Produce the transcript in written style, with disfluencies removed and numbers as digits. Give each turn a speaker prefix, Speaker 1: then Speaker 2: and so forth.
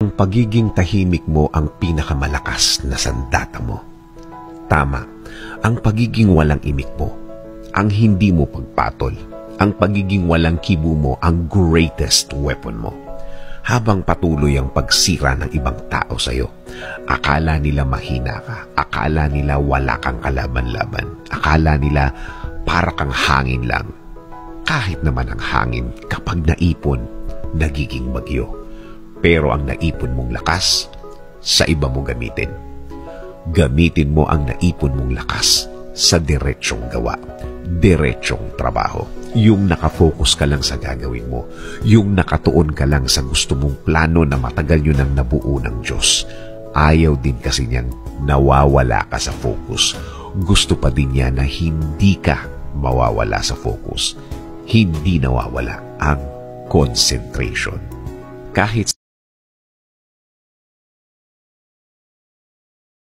Speaker 1: Ang pagiging tahimik mo ang pinakamalakas na sandata mo. Tama, ang pagiging walang imik mo, ang hindi mo pagpatol, ang pagiging walang kibo mo ang greatest weapon mo. Habang patuloy ang pagsira ng ibang tao sa'yo, akala nila mahina ka, akala nila wala kang kalaban-laban, akala nila para kang hangin lang. Kahit naman ang hangin kapag naipon, nagiging bagyo. Pero ang naipon mong lakas, sa iba mo gamitin. Gamitin mo ang naipon mong lakas sa diretsyong gawa, diretsyong trabaho. Yung nakafocus ka lang sa gagawin mo, yung nakatuon ka lang sa gusto mong plano na matagal yun ang nabuo ng Diyos. Ayaw din kasi niyang nawawala ka sa focus. Gusto pa din niya na hindi ka mawawala sa focus. Hindi nawawala ang concentration. Kahit